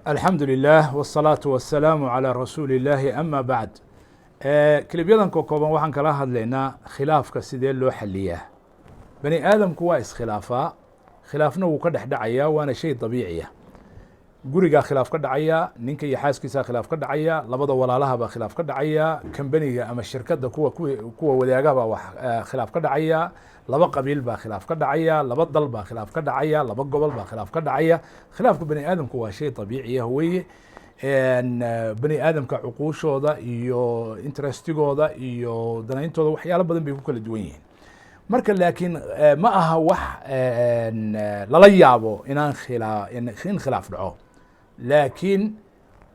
الحمد لله والصلاة والسلام على رسول الله أما بعد كليبيادان كوكوبان waxaan kala hadlaynaa khilaafka sidee loo xaliyaa bani aadamku waa iskhilaafaa khilaafna wuu ka dhex dhacayaa waana shay dabiici ah gurigaa khilaaf ka dhacaya ninka iyo xaaskiisa khilaaf ka dhacaya labada walaalaha baa khilaaf ka dhacaya kambaniga ama shirkadda kuwa wadaagaha baa wax khilaaf ka dhacaya laba qabiil baa khilaaf ka dhacaya laba dal baa khilaaf ka dhacaya laba gobol baa khilaaf ka dhacaya khilaafka bani aadamku waa shay dabiici ah weeye bani aadamka cuquushooda iyo interestigooda iyo danayntooda waxyaalo badan bay ku kala duwan yihiin marka laakiin ma aha wax lala yaabo in khilaaf dhaco laakiin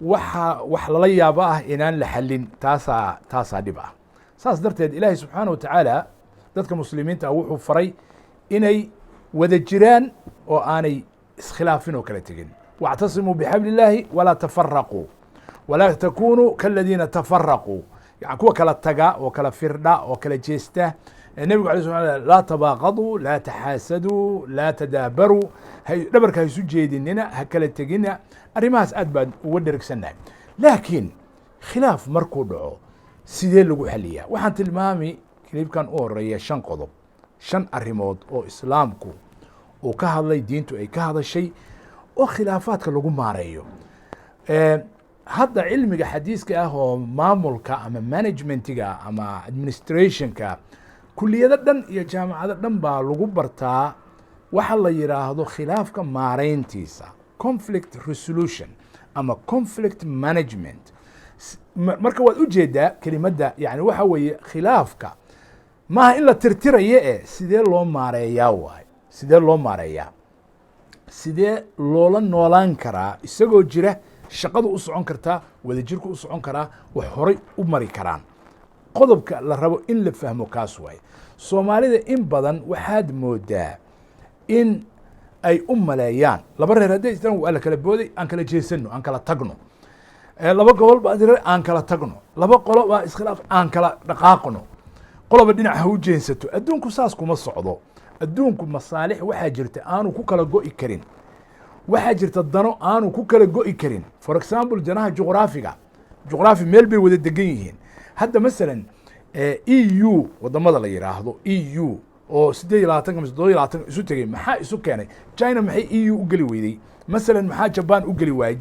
wax lala yaabo ah inaan la xalin taasaa dhib ah saas darteed ilaahay subxaana watacaala dadka muslimiinta ah wuxuu faray inay wada jiraan oo aanay iskhilaafin oo kala tegin واعتصموا بحبل الله ولا تفرقوا ولا تكونوا كالذين تفرقوا يعني كوا كلا تقا وكلا فردا وكلا جيسته النبي عليه الصلاة والسلام لا تباغضوا لا تحاسدوا لا تدابروا هي دبرك هي سجيديننا هكلا تجينا أريماس أدبد ودرك سنة لكن خلاف مركو دعو سيدي لغو حليا وحان تلمامي كليب كان أوريا شن قضب شن أريمود أو إسلامكو وكهذا لي دينتو أي كهذا الشيء oo khilaafaadka lagu maareeyo hadda cilmiga xadiiska ah oo maamulka ama managementiga ama administrationka kuliyada dhan iyo jaamacado dhan baa lagu bartaa waxa la yiraahdo khilaafka maareyntiisa conflict resolution ama conflict management marka waad u jeedaa kelimadda yani waxa weeye khilaafka maaha in la tirtirayo sidee loo maareeyaa waay sidee loo maareeyaa sidee loola noolaan karaa isagoo jira shaqadu u socon kartaa wadajirku u socon karaa wax horay u mari karaan qodobka la rabo in la fahmo kaas waay soomaalida in badan waxaad moodaa in ay u maleeyaan laba reer hadday istaan waa la kala booday aan kala jeesano aan kala tagno laba gobol baa diray aan kala tagno laba qolo baa iskhilaaf aan kala dhaqaaqno qoloba dhinac ha u jeensato adduunku saas kuma socdo adduunku masaalix waxaa jirta aanu ku kala go'i karin waxaa jirta dano aanu ku kala go'i karin for example janaha juqraafi meel bay wada degan yihiin hadda masalan EU wadamada la yiraahdo EU oo 18 isu tegay maxaa isu keenay China maxay EU u geli weyday masalan maxaa Japan u geli waayay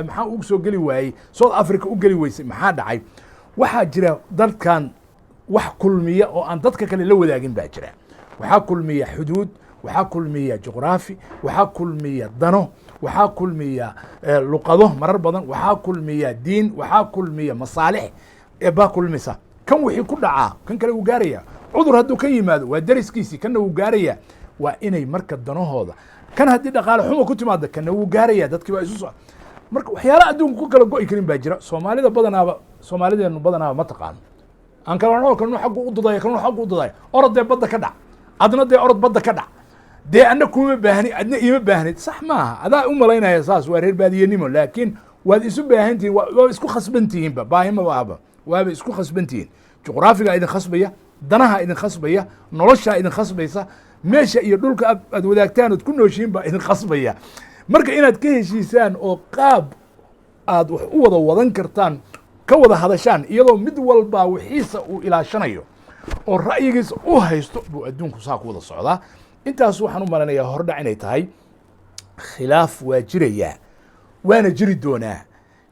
maxaa ugu soo geli waayay South Africa u geli weysay maxaa dhacay waxaa jira dadkan wax kulmiya oo aan dadka kale la wadaagin baa jira waxaa kulmiya xuduud waxaa kulmiya juqraafi waxaa kulmiya dano waxaa kulmiya luqado marar badan waxaa kulmiya diin waxaa kulmiya masaalix baa kulmisa kan wixii ku dhacaa kan kale uu gaaraya cudur hadduu ka yimaado waa dariskiisii kanna uu gaaraya waa inay marka danahooda kan haddii dhaqaale xumo ku timaado kanna wuu gaaraya dadkii baa isu socda marka waxyaala adduunku ku kala go'i karin baa jira soomaalideenu badanaaba ma taqaano aan kala noo kalno xaggu u dudaya kalno xaggu u dudaya orodee badda ka dhac adna dee orod badda ka dhac dee adna kuma baahni adna ima baahnid sax maaha adaa u malaynaya saas waa reer baadiyenimo laakiin waad isu baahantihiin waa isku khasbantihiinba baahima waaba waaba isku khasbantihiin juqraafiga idin khasbaya danaha idin khasbaya noloshaa idin khasbaysa meesha iyo dhulka aad wadaagtaan ood ku nooshiin baa idin khasbaya marka inaad ka heshiisaan oo qaab aad wax u wada wadan kartaan ka wada hadashaan iyadoo mid walbaa wixiisa uu ilaashanayo oo ra'yigiisa u haysto buu adduunku saa ku wada socdaa intaas waxaan u malanayaa hordhac inay tahay khilaaf waa jirayaa waana jiri doonaa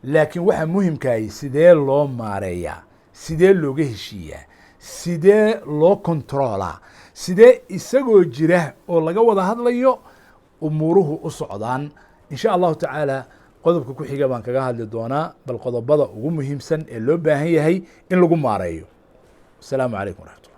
laakiin waxa muhimkahay sidee loo maareeyaa sidee looga heshiiyaa sidee loo kontroolaa sidee isagoo jira oo laga wada hadlayo umuuruhu u socdaan insha allahu tacaala qodobka ku xiga baan kaga hadli doonaa bal qodobada ugu muhiimsan ee loo baahan yahay in lagu maareeyo السلام عليكم ورحمة الله.